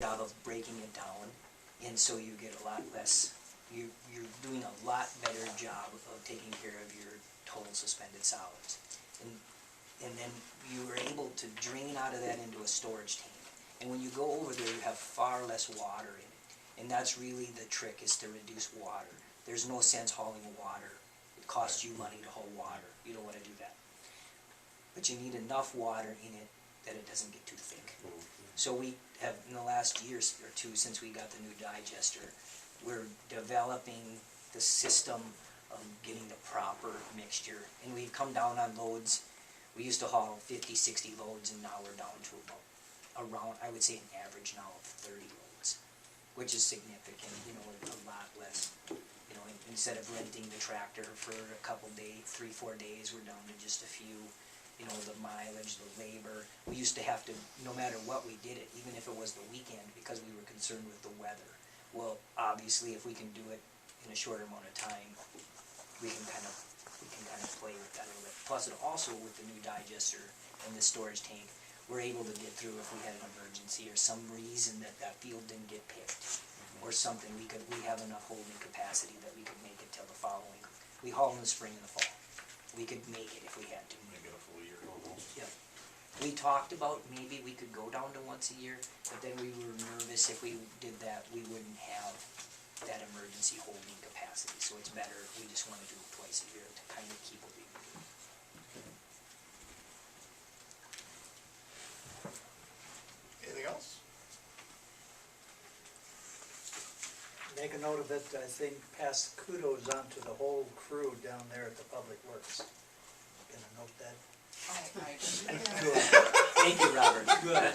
job of breaking it down, and so you get a lot less, you're doing a lot better job of taking care of your total suspended solids. And then you are able to drain out of that into a storage tank. And when you go over there, you have far less water in it. And that's really the trick, is to reduce water. There's no sense hauling water. It costs you money to haul water. You don't want to do that. But you need enough water in it that it doesn't get too thick. So we have, in the last year or two since we got the new digester, we're developing the system of getting the proper mixture. And we've come down on loads. We used to haul 50, 60 loads, and now we're down to about around, I would say an average now of 30 loads, which is significant, you know, a lot less. You know, instead of renting the tractor for a couple days, 3-4 days, we're down to just a few. You know, the mileage, the labor. We used to have to, no matter what we did it, even if it was the weekend, because we were concerned with the weather. Well, obviously, if we can do it in a shorter amount of time, we can kind of play with that a little bit. Plus, it also, with the new digester and the storage tank, we're able to get through if we had an emergency or some reason that field didn't get picked or something. We have enough holding capacity that we could make it till the following. We haul in the spring and the fall. We could make it if we had to. Make it a full year almost. Yeah. We talked about maybe we could go down to once a year, but then we were nervous if we did that, we wouldn't have that emergency holding capacity. So it's better, we just want to do it twice a year to kind of keep what we can do. Anything else? Make a note of it, I think, pass kudos on to the whole crew down there at the Public Works. Gonna note that. Good. Thank you, Robert. Good.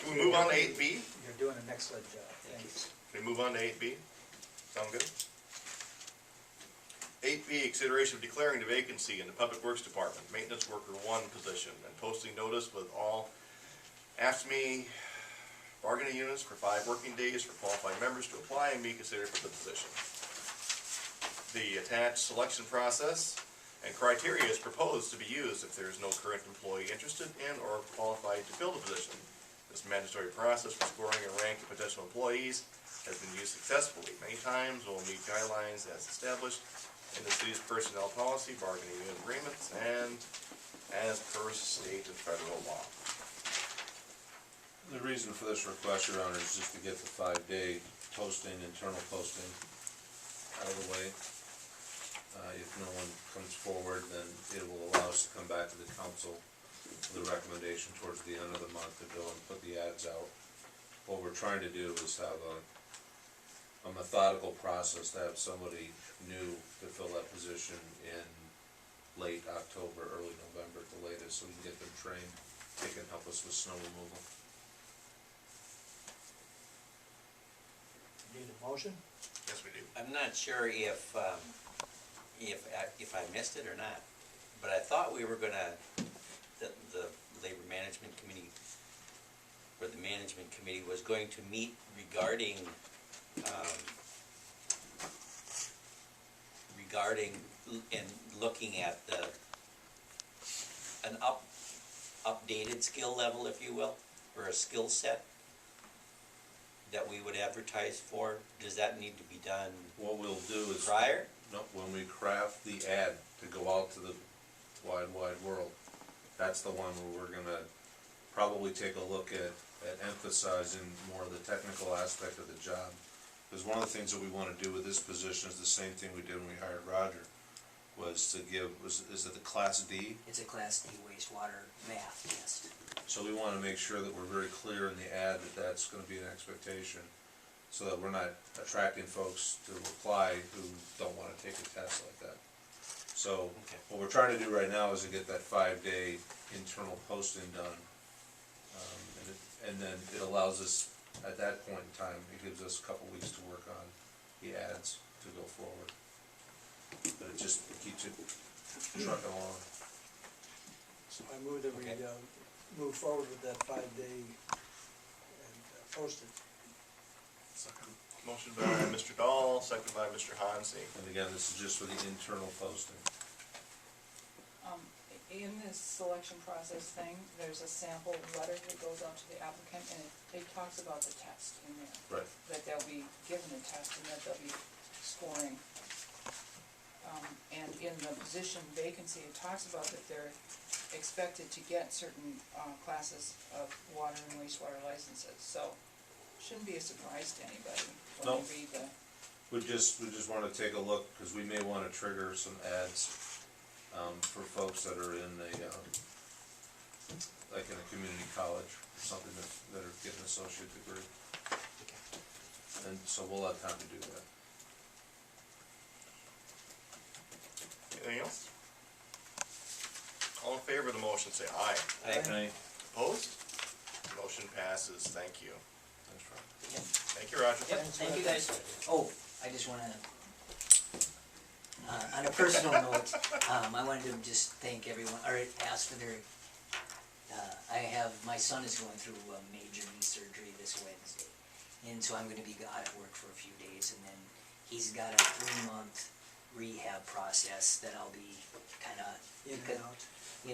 Can we move on to 8B? You're doing an excellent job, thanks. Can we move on to 8B? Sound good? 8B, consideration of declaring the vacancy in the Public Works Department, Maintenance Worker 1 position, and posting notice with all AFSCME bargaining units for 5 working days for qualified members to apply and be considered for the position. The attached selection process and criteria is proposed to be used if there is no current employee interested in or qualified to fill the position. This mandatory process for scoring and ranking potential employees has been used successfully many times, will meet guidelines as established in the city's personnel policy, bargaining unit agreements, and as per state and federal law. The reason for this request, Your Honor, is just to get the 5-day posting, internal posting out of the way. If no one comes forward, then it will allow us to come back to the council with a recommendation towards the end of the month to go and put the ads out. What we're trying to do is have a methodical process to have somebody new to fill that position in late October, early November at the latest, so we can get them trained. They can help us with snow removal. Need a motion? Yes, we do. I'm not sure if I missed it or not, but I thought we were gonna, the Labor Management Committee, or the Management Committee was going to meet regarding and looking at an updated skill level, if you will, or a skill set that we would advertise for. Does that need to be done What we'll do is, prior? no, when we craft the ad to go out to the wide world, that's the one where we're gonna probably take a look at emphasizing more of the technical aspect of the job. Because one of the things that we want to do with this position is the same thing we did when we hired Roger, was to give, is it the Class D? It's a Class D wastewater math test. So we want to make sure that we're very clear in the ad that that's going to be an expectation, so that we're not attracting folks to apply who don't want to take a test like that. So what we're trying to do right now is to get that 5-day internal posting done, and then it allows us, at that point in time, it gives us a couple weeks to work on the ads to go forward. But it just keeps it trucking along. So I move that we move forward with that 5-day and post it. Second. Motion by Mr. Dahl, second by Mr. Hansi. And again, this is just for the internal posting. in this selection process thing, there's a sample letter that goes out to the applicant, and it talks about the test in there. Right. That they'll be given a test and that they'll be scoring. And in the position vacancy, it talks about that they're expected to get certain, classes of water and wastewater licenses, so shouldn't be a surprise to anybody when No. you read the. We just wanna take a look, cause we may wanna trigger some ads, for folks that are in a, like in a community college, or something that are getting an associate degree. And so we'll have time to do that. Anything else? All in favor of the motion, say aye. Aye. Opposed? Motion passes, thank you. That's right. Yep. Thank you, Roger. Yep, thank you guys. Oh, I just wanna, on a personal note, I wanted to just thank everyone, or ask for their, my son is going through a major knee surgery this Wednesday. And so I'm gonna be out of work for a few days, and then he's got a 3-month rehab process that I'll be kinda in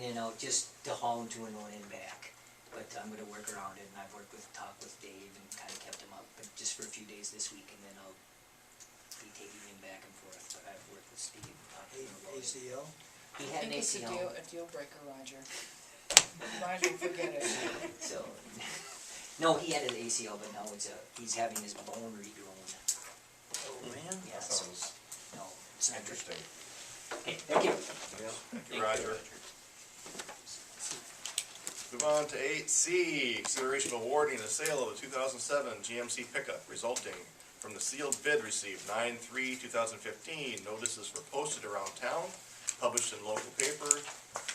and out, just to haul him to and on and back. But I'm gonna work around it, and I've talked with Dave and kinda kept him up, but just for a few days this week, and then I'll be taking him back and forth. But I've worked with Steve and talked to him about it. ACL? He I had an think it's ACL. a deal breaker, Roger. Might as well forget it. So, no, he had an ACL, but now he's having his bone regrown. Oh, man. Yeah, That so, sounds no, it's not good. interesting. Okay, thank you. Thank you, Roger. Move on to 8C, consideration of awarding the sale of a 2007 GMC pickup resulting from the sealed bid received 9/3/2015. Notices were posted around town, published in local paper,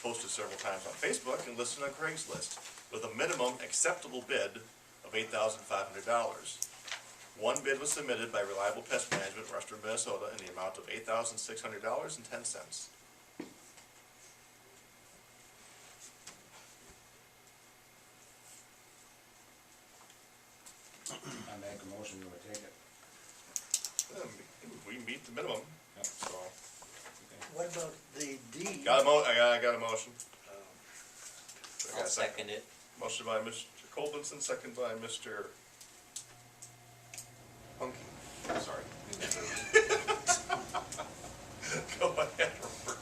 posted several times on Facebook, and listed on Craigslist, with a minimum acceptable bid of $8,500. One bid was submitted by Reliable Pest Management, Rushford, Minnesota, in the amount of $8,600.10. I make a motion to take it. We meet the minimum, Yep. so. What about the D? I got a motion. I got I'll a second it. Motion by Mr. Colvinson, second by Mr. Punky. Sorry. Go ahead, Robert.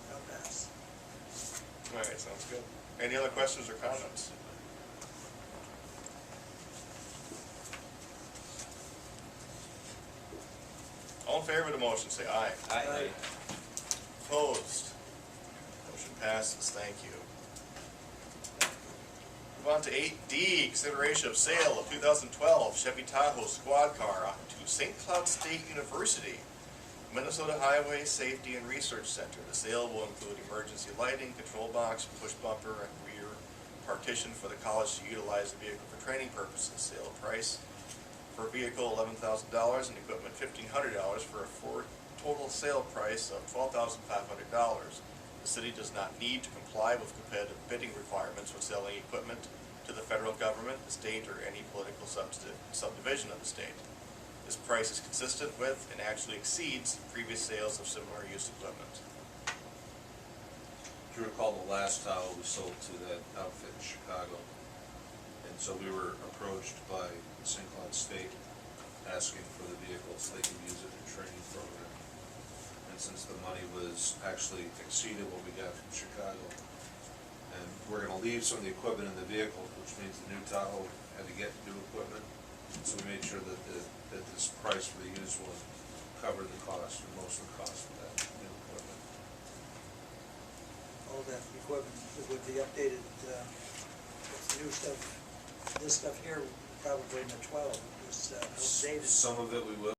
No pass. All right, sounds good. Any other questions or comments? All in favor of the motion, say aye. Aye. Opposed? Motion passes, thank you. Move on to 8D, consideration of sale of 2012 Chevy Tahoe squad car to St. Cloud State University, Minnesota Highway Safety and Research Center. The sale will include emergency lighting, control box, push bumper, and rear partition for the college to utilize the vehicle for training purposes. Sale price for vehicle $11,000 and equipment $1,500 for a total sale price of $12,500. The city does not need to comply with competitive bidding requirements when selling equipment to the federal government, the state, or any political subdivision of the state. This price is consistent with and actually exceeds previous sales of similar used equipment. Do you recall the last Tahoe we sold to that outfit in Chicago? And so we were approached by St. Cloud State asking for the vehicle so they could use it in a training program. And since the money was actually exceeded what we got from Chicago, and we're gonna leave some of the equipment in the vehicle, which means the new Tahoe had to get new equipment. So we made sure that that this price for the used one covered the cost, or most of the cost of that new equipment. All that equipment that would be updated, with the new stuff, this stuff here, probably in the 12, it was outdated. Some of it we will.